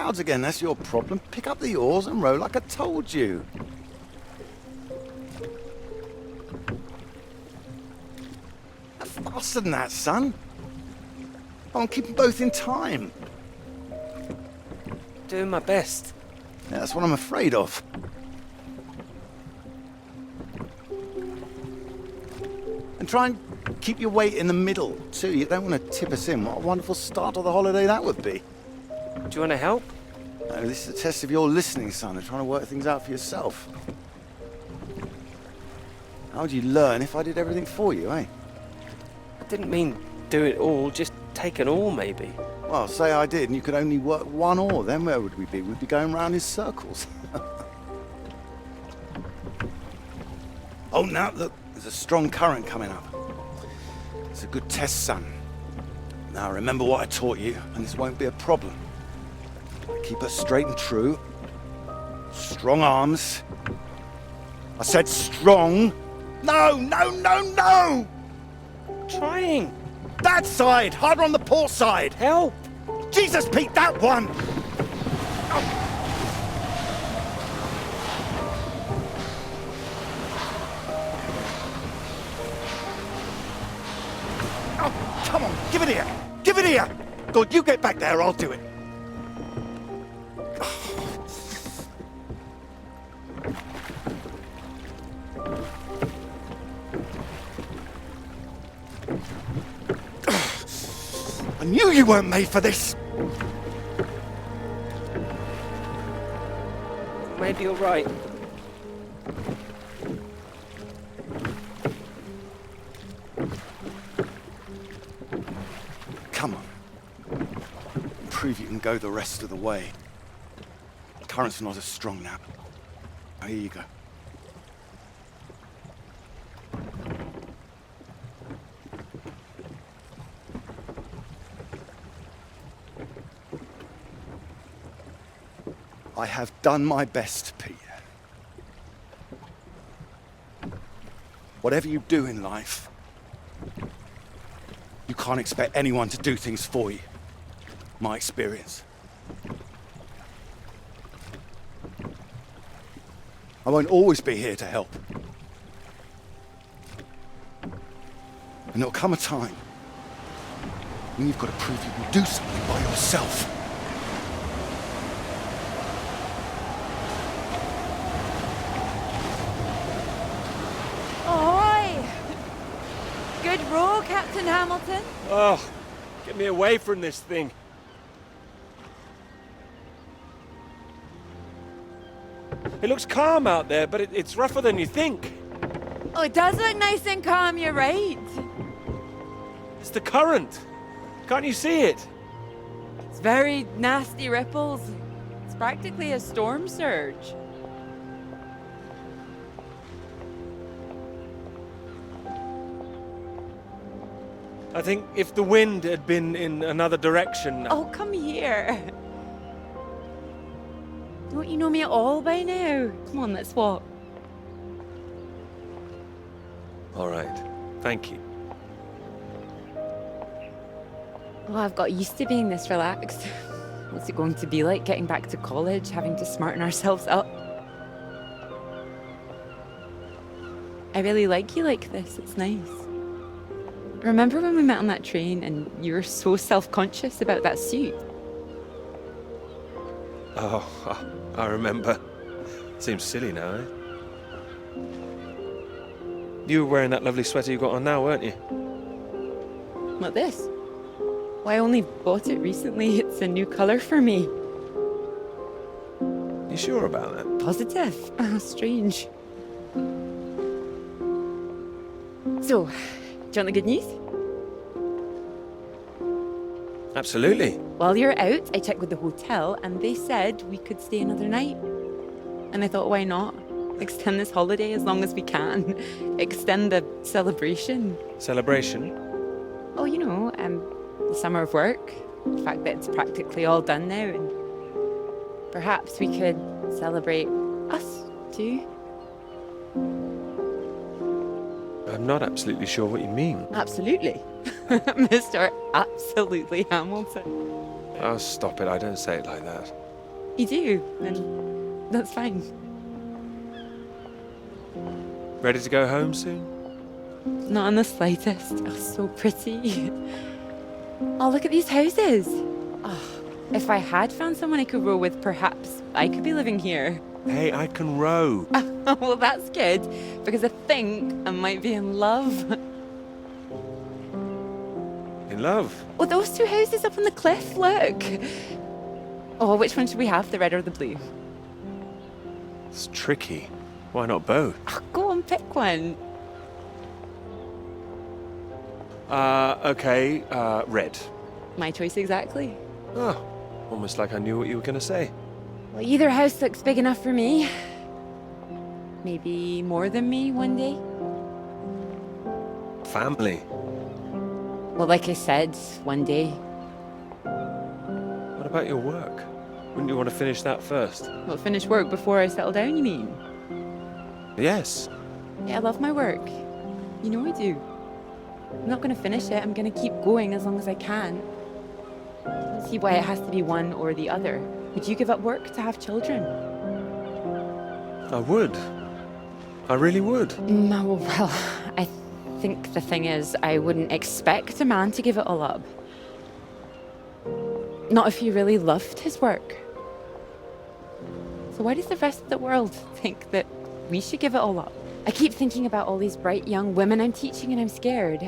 clouds again, that's your problem. Pick up the oars and row like I told you. Faster than that, son. I want to keep them both in time. Doing my best. Yeah, that's what I'm afraid of. And try and keep your weight in the middle, too. You don't want to tip us in. What a wonderful start to the holiday that would be. Do you want to help? No, this is a test of your listening, son, and trying to work things out for yourself. How would you learn if I did everything for you, eh? I didn't mean do it all, just take an oar, maybe. Well, say I did, and you could only work one oar. Then where would we be? We'd be going round in circles. Oh, now, look, there's a strong current coming up. It's a good test, son. Now, remember what I taught you, and this won't be a problem. Keep her straight and true. Strong arms. I said strong. No, no, no, no! Trying. That side! Harder on the port side! Help! Jesus, Pete, that one! Oh, come on, give it here! Give it here! Good, you get back there, I'll do it. I knew you weren't made for this! Maybe you're right. Come on. Prove you can go the rest of the way. The current's not as strong now. Here you go. I have done my best, Pete. Whatever you do in life, you can't expect anyone to do things for you. My experience. I won't always be here to help. And there'll come a time when you've got to prove you can do something by yourself. Good row, Captain Hamilton. Oh, get me away from this thing. It looks calm out there, but it's rougher than you think. Oh, it does look nice and calm, you're right. It's the current. Can't you see it? It's very nasty ripples. It's practically a storm surge. I think if the wind had been in another direction... Oh, come here. Don't you know me at all by now? Come on, let's walk. All right. Thank you. Well, I've got used to being this relaxed. What's it going to be like getting back to college, having to smarten ourselves up? I really like you like this. It's nice. Remember when we met on that train and you were so self-conscious about that suit? Oh, I remember. Seems silly now, eh? You were wearing that lovely sweater you got on now, weren't you? What, this? Well, I only bought it recently. It's a new colour for me. You sure about that? Positive. Oh, strange. So, do you want the good news? Absolutely. While you're out, I checked with the hotel and they said we could stay another night. And I thought, why not? Extend this holiday as long as we can. Extend the celebration. Celebration? Oh, you know, the summer of work. The fact that it's practically all done now. And perhaps we could celebrate us too. I'm not absolutely sure what you mean. Absolutely. Mr. Absolutely Hamilton. Oh, stop it. I don't say it like that. you do, then that's fine. Ready to go home soon? Not in the slightest. Oh, so pretty. Oh, look at these houses. Oh, if I had found someone I could row with, perhaps I could be living here. Hey, I can row. Well, that's good, because I think I might be in love. In love? Well, those two houses up on the cliff, look. Oh, which one should we have, the red or the blue? It's tricky. Why not both? Oh, go on, pick one. Okay, red. My choice exactly. Oh, almost like I knew what you were going to say. Well, either house looks big enough for me. Maybe more than me one day. Family. Well, like I said, one day. What about your work? Wouldn't you want to finish that first? Well, finish work before I settle down, you mean? Yes. Yeah, I love my work. You know I do. I'm not going to finish it. I'm going to keep going as long as I can. I don't see why it has to be one or the other. Would you give up work to have children? I would. I really would. No, well, I think the thing is, I wouldn't expect a man to give it all up. Not if he really loved his work. So why does the rest of the world think that we should give it all up? I keep thinking about all these bright young women I'm teaching, and I'm scared.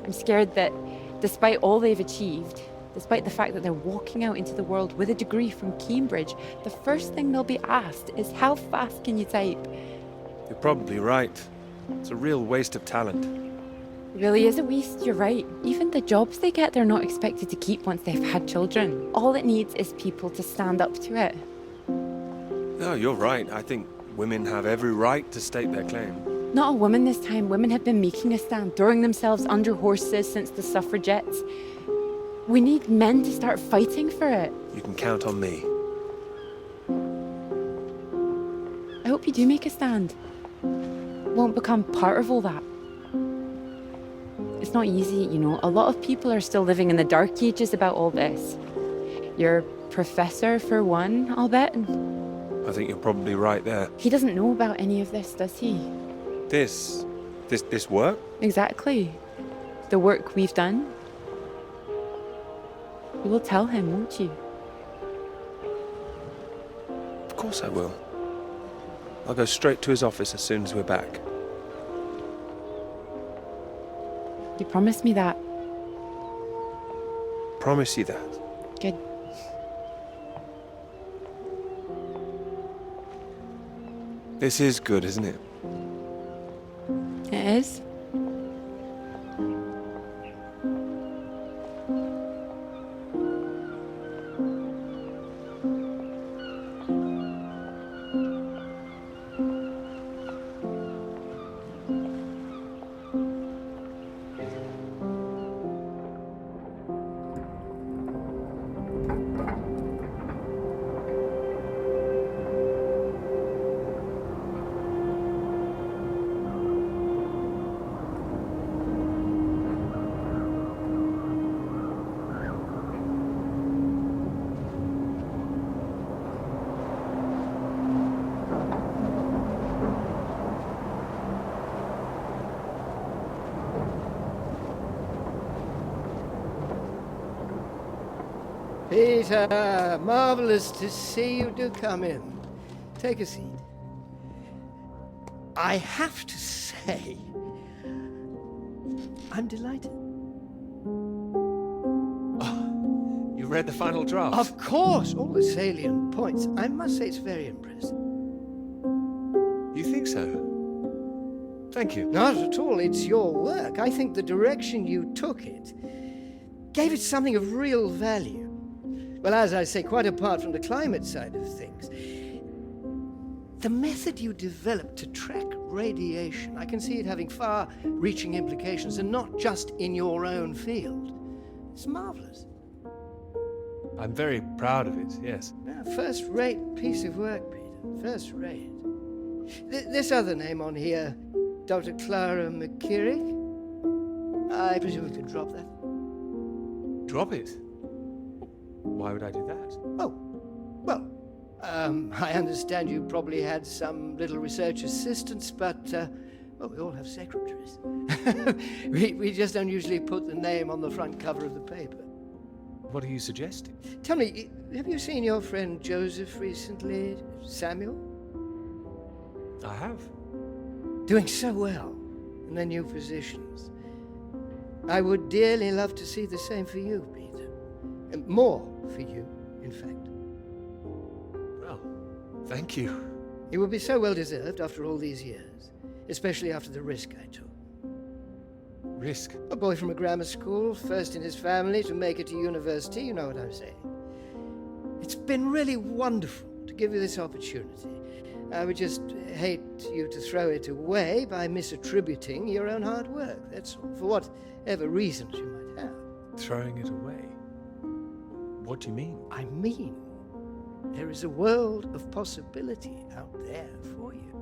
I'm scared that despite all they've achieved, despite the fact that they're walking out into the world with a degree from Cambridge, the first thing they'll be asked is, how fast can you type? You're probably right. It's a real waste of talent. It really is a waste, you're right. Even the jobs they get, they're not expected to keep once they've had children. All it needs is people to stand up to it. No, you're right. I think women have every right to state their claim. Not a woman this time. Women have been making a stand, throwing themselves under horses since the suffragettes. We need men to start fighting for it. You can count on me. I hope you do make a stand. Won't become part of all that. It's not easy, you know. A lot of people are still living in the dark ages about all this. Your professor, for one, I'll bet. I think you're probably right there. He doesn't know about any of this, does he? This work? Exactly. The work we've done. You will tell him, won't you? Of course I will. I'll go straight to his office as soon as we're back. You promised me that. Promise you that. Good. This is good, isn't it? It is. Peter, marvellous to see you. Do come in. Take a seat. I have to say, I'm delighted. You read the final draft? Of course, all the salient points. I must say it's very impressive. You think so? Thank you. Not at all. It's your work. I think the direction you took it gave it something of real value. Well, as I say, quite apart from the climate side of things, the method you developed to track radiation, I can see it having far-reaching implications, and not just in your own field. It's marvelous. I'm very proud of it, yes. First-rate piece of work, Peter. First-rate. This other name on here, Dr. Clara McKirrick, I presume we could drop that. Drop it? Why would I do that? Oh, well, I understand you probably had some little research assistants, but, well, we all have secretaries. we just don't usually put the name on the front cover of the paper. What are you suggesting? Tell me, have you seen your friend Joseph recently, Samuel? I have. Doing so well in their new positions. I would dearly love to see the same for you, Peter. And more for you, in fact. Well, thank you. It would be so well deserved after all these years, especially after the risk I took. Risk? A boy from a grammar school, first in his family to make it to university, you know what I'm saying. It's been really wonderful to give you this opportunity. I would just hate you to throw it away by misattributing your own hard work, that's all, for whatever reasons you might have. Throwing it away? What do you mean? I mean, there is a world of possibility out there for you.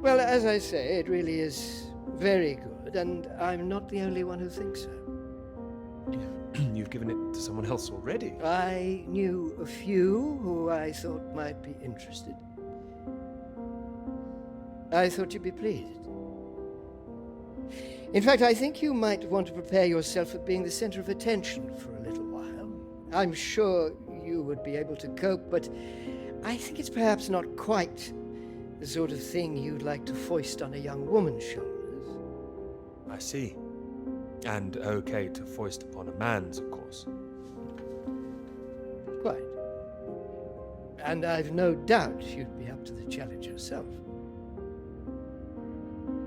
Well, as I say, it really is very good, and I'm not the only one who thinks so. You've given it to someone else already. I knew a few who I thought might be interested. I thought you'd be pleased. In fact, I think you might want to prepare yourself for being the center of attention for a little while. I'm sure you would be able to cope, but I think it's perhaps not quite the sort of thing you'd like to foist on a young woman's shoulders. I see. And okay to foist upon a man's, of course. Quite. And I've no doubt you'd be up to the challenge yourself.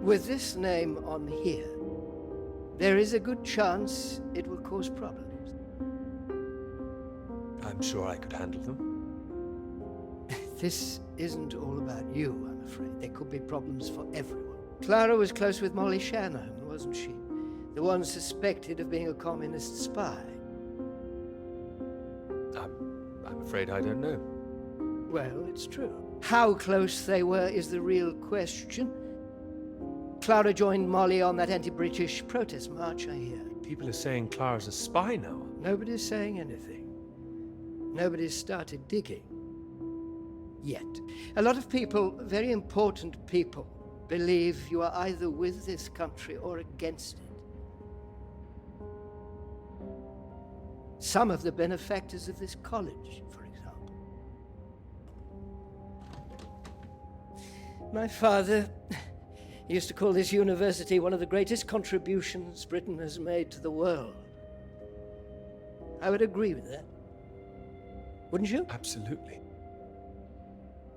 With this name on here, there is a good chance it will cause problems. I'm sure I could handle them. This isn't all about you, I'm afraid. There could be problems for everyone. Clara was close with Molly Shanahan, wasn't she? The one suspected of being a communist spy. I'm afraid I don't know. Well, it's true. How close they were is the real question. Clara joined Molly on that anti-British protest march, I hear. People are saying Clara's a spy now. Nobody's saying anything. Nobody's started digging. Yet. A lot of people, very important people, believe you are either with this country or against it. Some of the benefactors of this college, for example. My father used to call this university one of the greatest contributions Britain has made to the world. I would agree with that. Wouldn't you? Absolutely.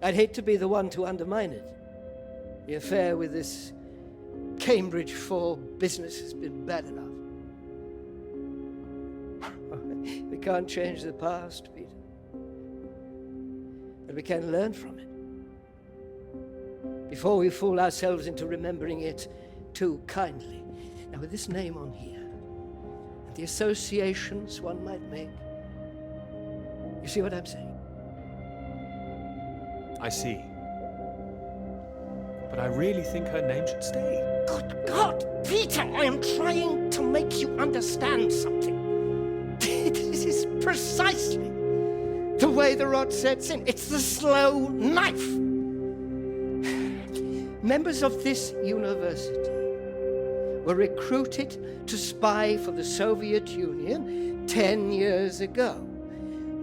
I'd hate to be the one to undermine it. The affair with this Cambridge 4 business has been bad enough. We can't change the past, Peter. But we can learn from it. Before we fool ourselves into remembering it too kindly. Now, with this name on here, and the associations one might make, you see what I'm saying? I see. But I really think her name should stay. Good God, Peter, I am trying to make you understand something. This is precisely the way the rot sets in. It's the slow knife. Members of this university were recruited to spy for the Soviet Union 10 years ago.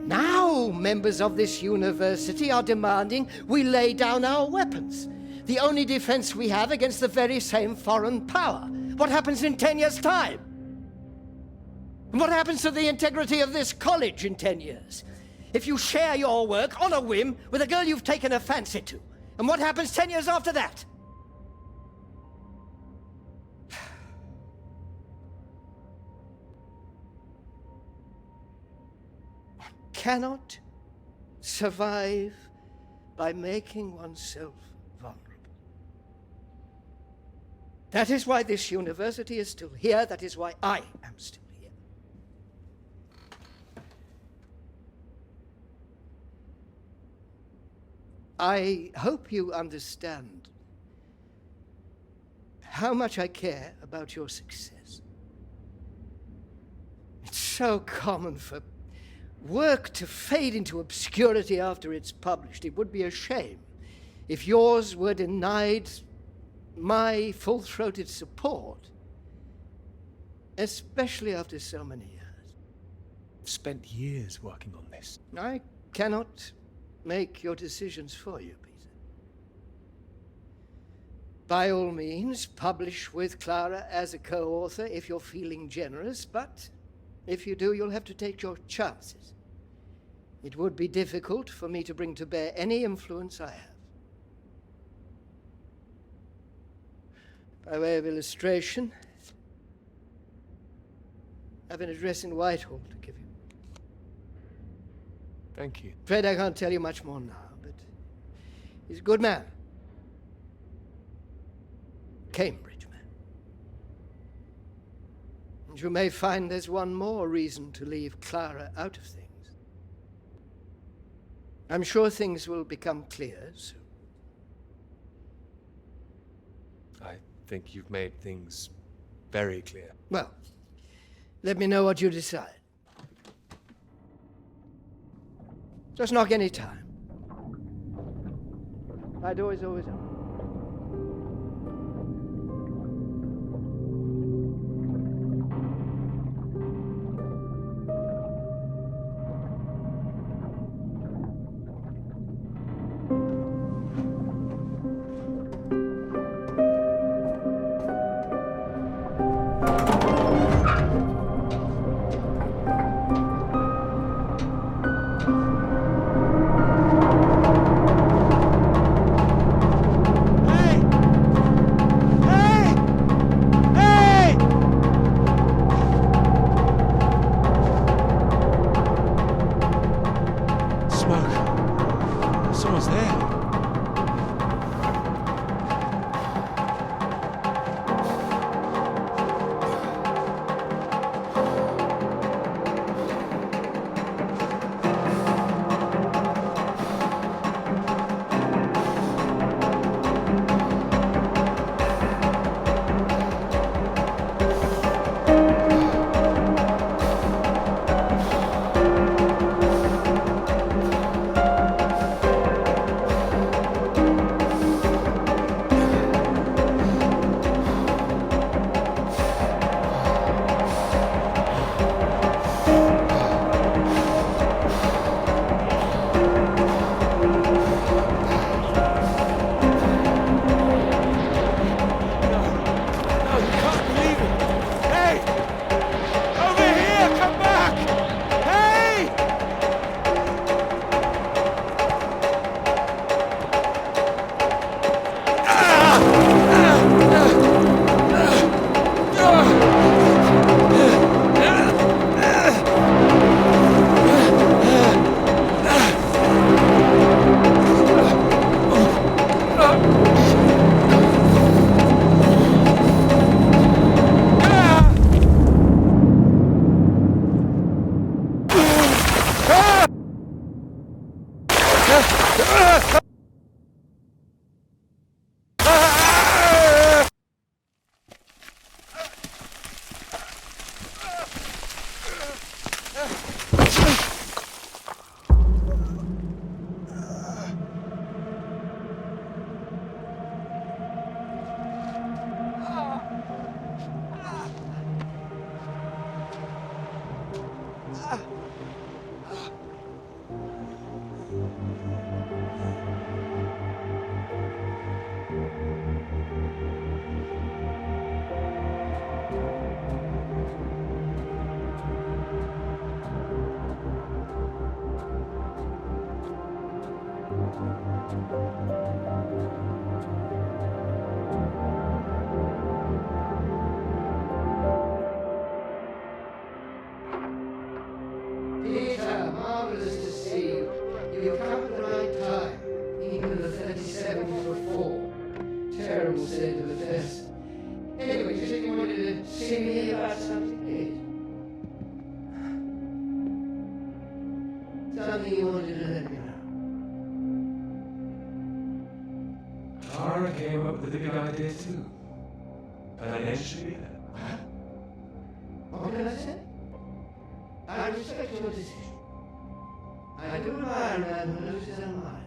Now members of this university are demanding we lay down our weapons. The only defense we have against the very same foreign power. What happens in 10 years' time? And what happens to the integrity of this college in 10 years? If you share your work on a whim with a girl you've taken a fancy to. And what happens 10 years after that? One cannot survive by making oneself vulnerable. That is why this university is still here. That is why I am still here. I hope you understand how much I care about your success. It's so common for work to fade into obscurity after it's published. It would be a shame if yours were denied my full-throated support, especially after so many years. I've spent years working on this. I cannot make your decisions for you, Peter. By all means, publish with Clara as a co-author if you're feeling generous, but if you do, you'll have to take your chances. It would be difficult for me to bring to bear any influence I have. By way of illustration, I have an address in Whitehall to give you. Thank you. Afraid I can't tell you much more now, but he's a good man. Cambridge man. And you may find there's one more reason to leave Clara out of things. I'm sure things will become clear soon. I think you've made things very clear. Well, let me know what you decide. Just knock any time. My door is always open. Peter, marvelous to see you. You've come at the right time. Even the 37 you were 4. Terrible state of affairs. Anyway, you said you wanted to see me about something, please. Something you wanted to let me know. Clara came up with the big idea too. Financially. What can I say? I respect your decision. I do admire a man who knows his own mind.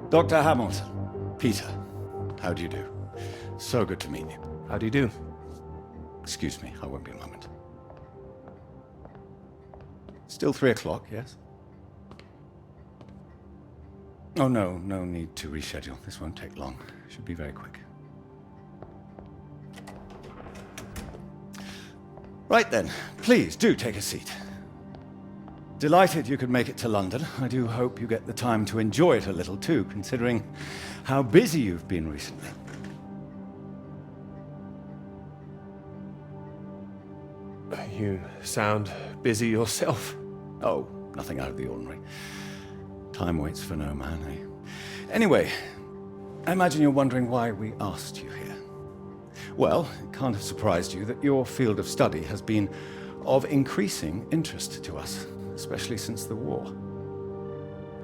Dr. Hamilton, Peter, how do you do? So good to meet you. How do you do? Excuse me, I won't be a moment. Still 3 o'clock, yes? Oh, no need to reschedule. This won't take long. Should be very quick. Right then, please do take a seat. Delighted you could make it to London. I do hope you get the time to enjoy it a little too, considering how busy you've been recently. You sound busy yourself. Oh, nothing out of the ordinary. Time waits for no man, eh? Anyway, I imagine you're wondering why we asked you here. Well, it can't have surprised you that your field of study has been of increasing interest to us, especially since the war.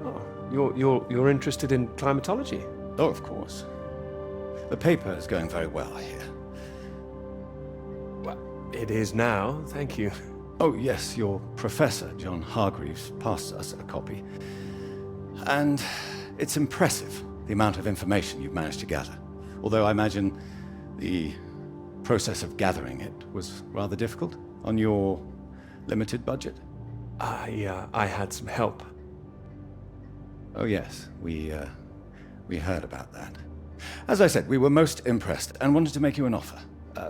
Oh, you're interested in climatology? Oh, of course. The paper is going very well, I hear. Well, it is now, thank you. Oh, yes, your professor, John Hargreaves, passed us a copy. And it's impressive, the amount of information you've managed to gather. Although I imagine the process of gathering it was rather difficult on your limited budget. I had some help. Oh, yes, we heard about that. As I said, we were most impressed and wanted to make you an offer.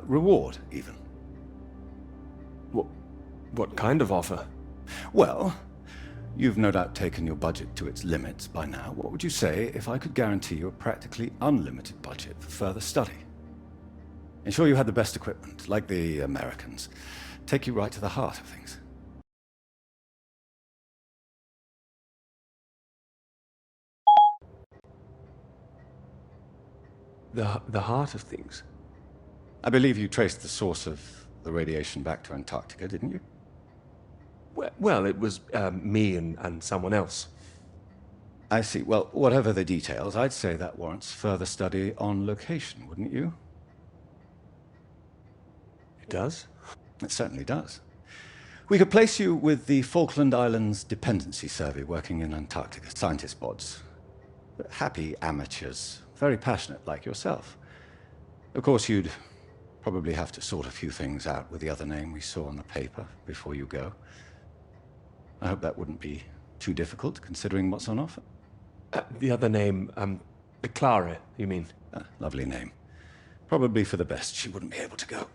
Reward, even. What kind of offer? Well, you've no doubt taken your budget to its limits by now. What would you say if I could guarantee you a practically unlimited budget for further study? Ensure you had the best equipment, like the Americans. Take you right to the heart of things. The heart of things? I believe you traced the source of the radiation back to Antarctica, didn't you? Well, it was me and someone else. I see. Well, whatever the details, I'd say that warrants further study on location, wouldn't you? It does? It certainly does. We could place you with the Falkland Islands Dependency Survey working in Antarctica, scientist bods. Happy amateurs, very passionate like yourself. Of course, you'd probably have to sort a few things out with the other name we saw on the paper before you go. I hope that wouldn't be too difficult, considering what's on offer. The other name, Clara, you mean? Lovely name. Probably for the best she wouldn't be able to go.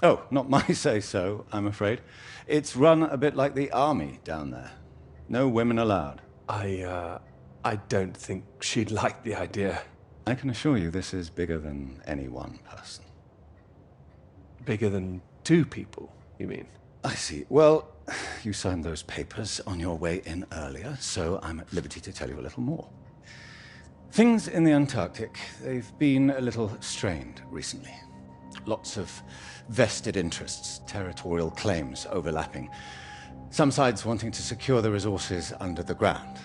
Oh, not my say-so, I'm afraid. It's run a bit like the army down there. No women allowed. I don't think she'd like the idea. I can assure you this is bigger than any one person. Bigger than 2 people, you mean? I see. Well, you signed those papers on your way in earlier, so I'm at liberty to tell you a little more. Things in the Antarctic, they've been a little strained recently. Lots of vested interests, territorial claims overlapping. Some sides wanting to secure the resources under the ground.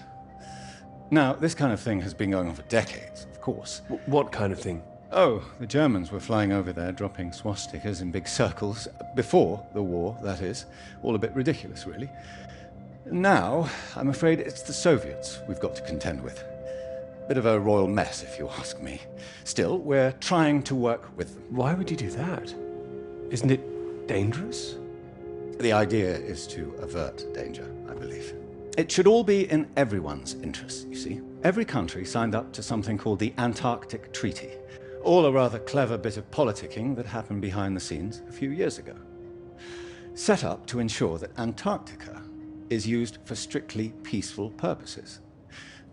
Now, this kind of thing has been going on for decades, of course. What kind of thing? Oh, the Germans were flying over there, dropping swastikas in big circles. Before the war, that is. All a bit ridiculous, really. Now, I'm afraid it's the Soviets we've got to contend with. Bit of a royal mess, if you ask me. Still, we're trying to work with them. Why would you do that? Isn't it dangerous? The idea is to avert danger, I believe. It should all be in everyone's interests, you see. Every country signed up to something called the Antarctic Treaty. All a rather clever bit of politicking that happened behind the scenes a few years ago. Set up to ensure that Antarctica is used for strictly peaceful purposes.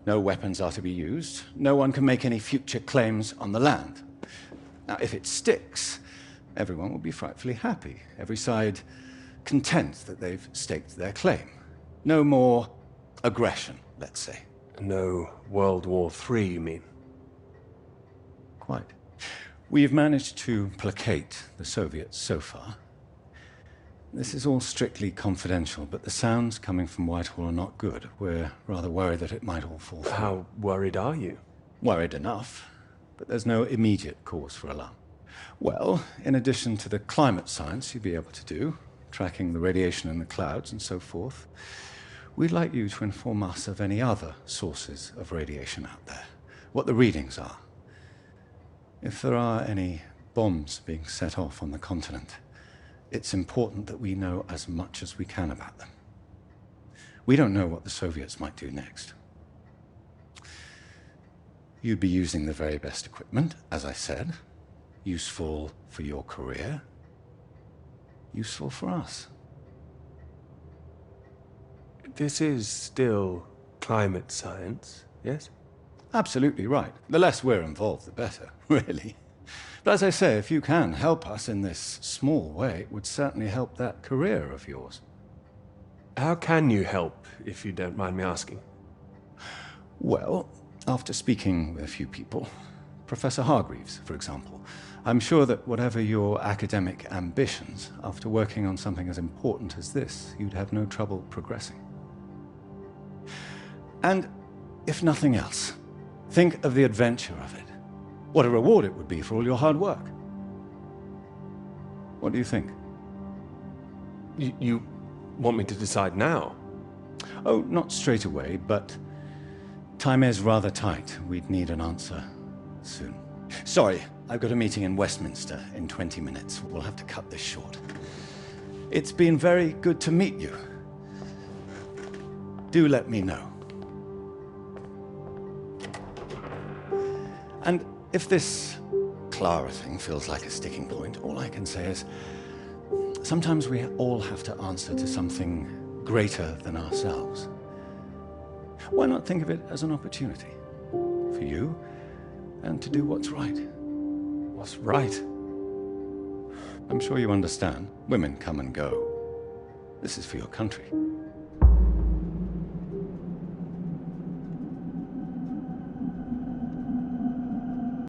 No weapons are to be used. No one can make any future claims on the land. Now, if it sticks, everyone will be frightfully happy. Every side content that they've staked their claim. No more aggression, let's say. No World War III, you mean? Quite. We've managed to placate the Soviets so far. This is all strictly confidential, but the sounds coming from Whitehall are not good. We're rather worried that it might all fall through. How worried are you? Worried enough, but there's no immediate cause for alarm. Well, in addition to the climate science you'd be able to do, tracking the radiation in the clouds and so forth, we'd like you to inform us of any other sources of radiation out there, what the readings are. If there are any bombs being set off on the continent, it's important that we know as much as we can about them. We don't know what the Soviets might do next. You'd be using the very best equipment, as I said. Useful for your career. Useful for us. This is still climate science, yes? Absolutely right. The less we're involved, the better, really. But as I say, if you can help us in this small way, it would certainly help that career of yours. How can you help, if you don't mind me asking? Well, after speaking with a few people, Professor Hargreaves, for example, I'm sure that whatever your academic ambitions, after working on something as important as this, you'd have no trouble progressing. And if nothing else, think of the adventure of it. What a reward it would be for all your hard work. What do you think? You want me to decide now? Oh, not straight away, but time is rather tight. We'd need an answer soon. Sorry, I've got a meeting in Westminster in 20 minutes. We'll have to cut this short. It's been very good to meet you. Do let me know. And if this Clara thing feels like a sticking point, all I can say is sometimes we all have to answer to something greater than ourselves. Why not think of it as an opportunity for you and to do what's right? What's right? I'm sure you understand. Women come and go. This is for your country.